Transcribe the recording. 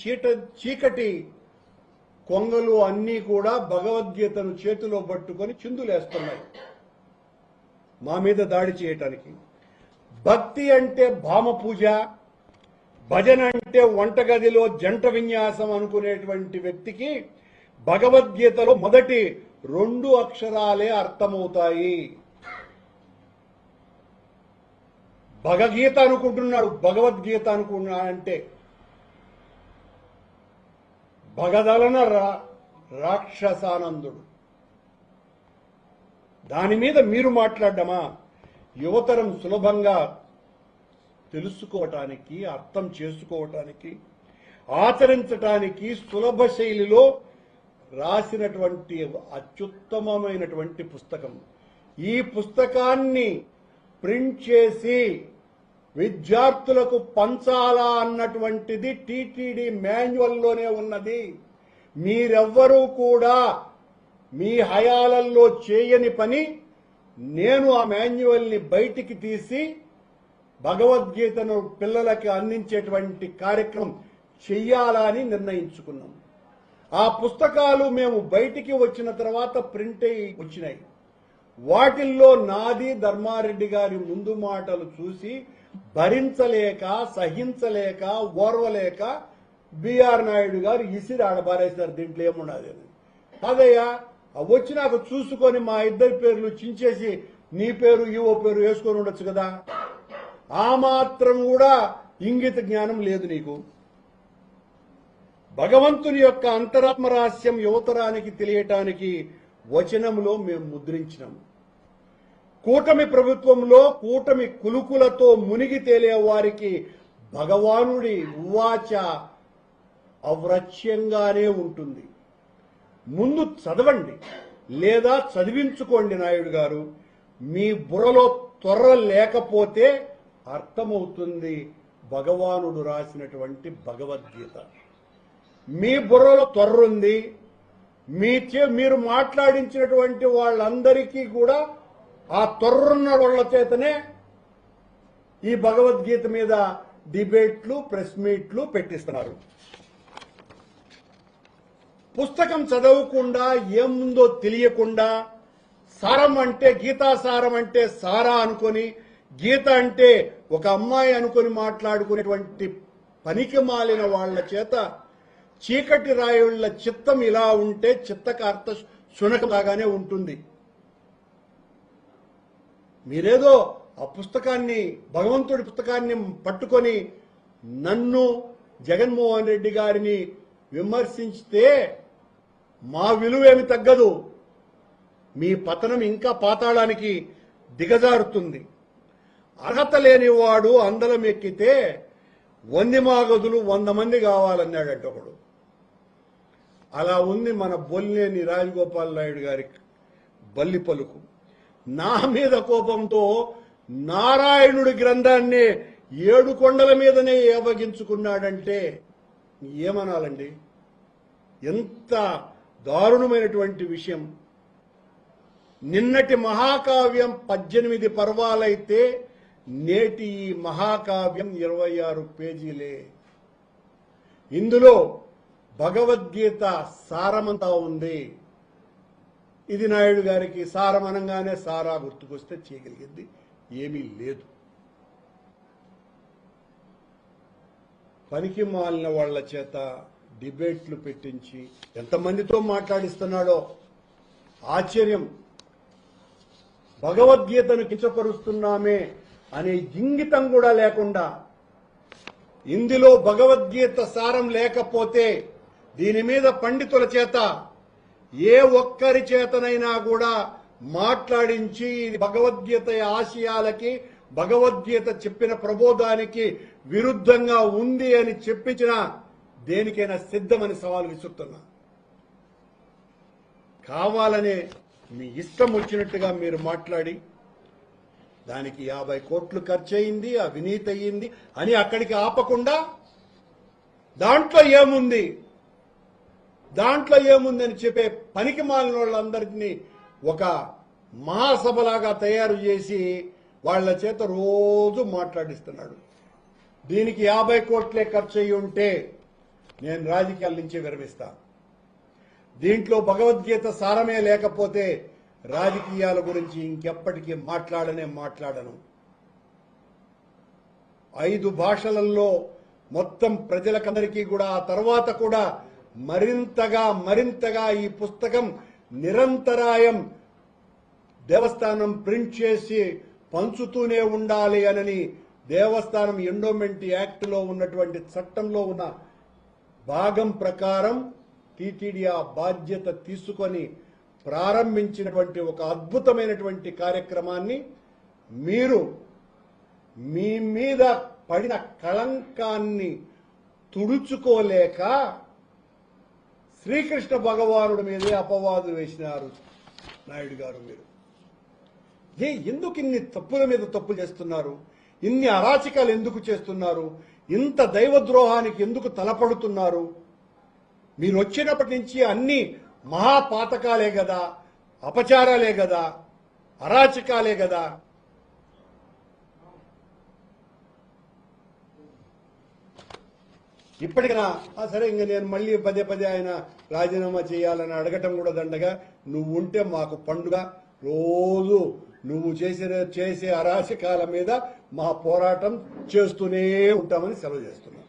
చీకటి కొంగలు అన్నీ కూడా భగవద్గీతను చేతిలో పట్టుకొని చిందులేస్తున్నాయి మా మీద దాడి చేయటానికి. భక్తి అంటే భామ పూజ, భజన అంటే వంటగదిలో జంట విన్యాసం అనుకునేటువంటి వ్యక్తికి భగవద్గీతలో మొదటి 2 అక్షరాలే అర్థమవుతాయి. భగగీత అనుకుంటున్నాడు, భగవద్గీత అనుకున్నాడంటే భగదలన రాక్షసానందుడు. దాని మీద మీరు మాట్లాడమా? యువతరం సులభంగా తెలుసుకోవటానికి, అర్థం చేసుకోవటానికి, ఆచరించటానికి సులభ శైలిలో రాసినటువంటి అత్యుత్తమమైనటువంటి పుస్తకం. ఈ పుస్తకాన్ని ప్రింట్ చేసి విద్యార్థులకు పంచాలా అన్నటువంటిది టీటీడీ మాన్యువల్లోనే ఉన్నది. మీరెవ్వరూ కూడా మీ హయాలల్లో చేయని పని నేను ఆ మాన్యువల్ని బయటికి తీసి భగవద్గీతను పిల్లలకి అందించేటువంటి కార్యక్రమం చెయ్యాలని నిర్ణయించుకున్నాం. ఆ పుస్తకాలు మేము బయటికి వచ్చిన తర్వాత ప్రింట్ అయి వచ్చినాయి. వాటిల్లో నాది ధర్మారెడ్డి గారి ముందు మాటలు చూసి భరించలేక, సహించలేక, ఓర్వలేక బిఆర్ నాయుడు గారు ఇసిరి ఆడబారేశారు. దీంట్లో ఏమున్నది అని. అదయ్యా వచ్చి నాకు చూసుకొని మా ఇద్దరి పేర్లు చించేసి నీ పేరు ఈవో పేరు వేసుకొని ఉండొచ్చు కదా. ఆ మాత్రం కూడా ఇంగిత జ్ఞానం లేదు నీకు. భగవంతుని యొక్క అంతరాత్మ రహస్యం యువతరానికి తెలియటానికి వచనంలో మేము ముద్రించినాం. కూటమి ప్రభుత్వంలో కూటమి కులుకులతో మునిగి తేలే వారికి భగవానుడి ఉవాచ అవ్రచ్యంగానే ఉంటుంది. ముందు చదవండి లేదా చదివించుకోండి నాయుడు గారు. మీ బుర్రలో త్వర లేకపోతే అర్థమవుతుంది భగవానుడు రాసినటువంటి భగవద్గీత. మీ బుర్రలో త్వర్రుంది. మీరు మాట్లాడించినటువంటి వాళ్ళందరికీ కూడా ఆ త్వర్రున్న వాళ్ళ చేతనే ఈ భగవద్గీత మీద డిబేట్లు, ప్రెస్ మీట్లు పెట్టిస్తున్నారు. పుస్తకం చదవకుండా ఏముందో తెలియకుండా సారం అంటే గీతాసారం అంటే సారా అనుకొని, గీత అంటే ఒక అమ్మాయి అనుకొని మాట్లాడుకునేటువంటి పనికి మాలిన వాళ్ల చేత చీకటి రాయుళ్ల చిత్తం ఇలా ఉంటే చిత్తకార్త శునకలాగానే ఉంటుంది. మీరేదో ఆ పుస్తకాన్ని, భగవంతుడి పుస్తకాన్ని పట్టుకొని నన్ను, జగన్మోహన్ రెడ్డి గారిని విమర్శించితే మా విలువేమి తగ్గదు. మీ పతనం ఇంకా పాతాళానికి దిగజారుతుంది. అర్హత లేనివాడు అందలం ఎక్కితే 100 మాగదులు 100 మంది కావాలన్నాడంట ఒకడు. అలా ఉంది మన బొల్లేని రాజగోపాల్ నాయుడు గారి బల్లి పలుకు. నా మీద కోపంతో నారాయణుడి గ్రంథాన్ని 7 కొండల మీదనే ఏవగించుకున్నాడంటే ఏమనాలండి? ఎంత దారుణమైనటువంటి విషయం. నిన్నటి మహాకావ్యం 18 పర్వాలైతే నేటి ఈ మహాకావ్యం 26 పేజీలే. ఇందులో భగవద్గీత సారమంతా ఉంది. ఇది నాయుడు గారికి సారం అనగానే సారా గుర్తుకొస్తే చేయగలిగింది ఏమీ లేదు. పనికి మాలిన వాళ్ల చేత డిబేట్లు పెట్టించి ఎంతమందితో మాట్లాడిస్తున్నాడో ఆశ్చర్యం. భగవద్గీతను కించపరుస్తున్నామే అనే ఇంగితం కూడా లేకుండా, ఇందులో భగవద్గీత సారం లేకపోతే దీని మీద పండితుల చేత ఏ ఒక్కరి చేతనైనా కూడా మాట్లాడించి ఇది భగవద్గీత ఆశయాలకి, భగవద్గీత చెప్పిన ప్రబోధానికి విరుద్ధంగా ఉంది అని చెప్పించిన దేనికైనా సిద్ధమని సవాల్ విసురుతున్నా. కావాలనే మీ ఇష్టం వచ్చినట్టుగా మీరు మాట్లాడి దానికి 50 కోట్లు ఖర్చు అయింది, అవినీతి అయ్యింది అని అక్కడికి ఆపకుండా దాంట్లో ఏముందని చెప్పే పనికి మాలిన వాళ్ళందరినీ ఒక మహాసభలాగా తయారు చేసి వాళ్ల చేత రోజు మాట్లాడిస్తున్నాడు. దీనికి 50 కోట్లే ఖర్చు అయ్యి ఉంటే నేను రాజకీయాల నుంచి విరమిస్తా. దీంట్లో భగవద్గీత సారమే లేకపోతే రాజకీయాల గురించి ఇంకెప్పటికీ మాట్లాడను. 5 భాషలలో మొత్తం ప్రజలకందరికీ కూడా ఆ తర్వాత కూడా మరింతగా ఈ పుస్తకం నిరంతరాయం దేవస్థానం ప్రింట్ చేసి పంచుతూనే ఉండాలి అని దేవస్థానం ఎండోమెంట్ యాక్ట్ లో ఉన్నటువంటి చట్టంలో ఉన్న భాగం ప్రకారం టీటీడీ ఆ బాధ్యత తీసుకొని ప్రారంభించినటువంటి ఒక అద్భుతమైనటువంటి కార్యక్రమాన్ని మీరు మీ మీద పడిన కళంకాన్ని తుడుచుకోలేక శ్రీకృష్ణ భగవానుడి మీదే అపవాదు వేసినారు నాయుడు గారు. మీరు ఎందుకు ఇన్ని తప్పుల మీద తప్పులు చేస్తున్నారు? ఇన్ని అరాచకాలు ఎందుకు చేస్తున్నారు? ఇంత దైవద్రోహానికి ఎందుకు తలపడుతున్నారు? మీరు వచ్చినప్పటి నుంచి అన్ని మహాపాతకాలే కదా, అపచారాలే కదా, అరాచకాలే కదా. ఇప్పటికైనా సరే, ఇంక నేను మళ్ళీ పదే ఆయన రాజీనామా చేయాలని అడగటం కూడా దండగా. నువ్వు ఉంటే మాకు పండుగ. రోజు నువ్వు చేసే అరాచకాల మీద మా పోరాటం చేస్తూనే ఉంటామని సెలవు చేస్తున్నాను.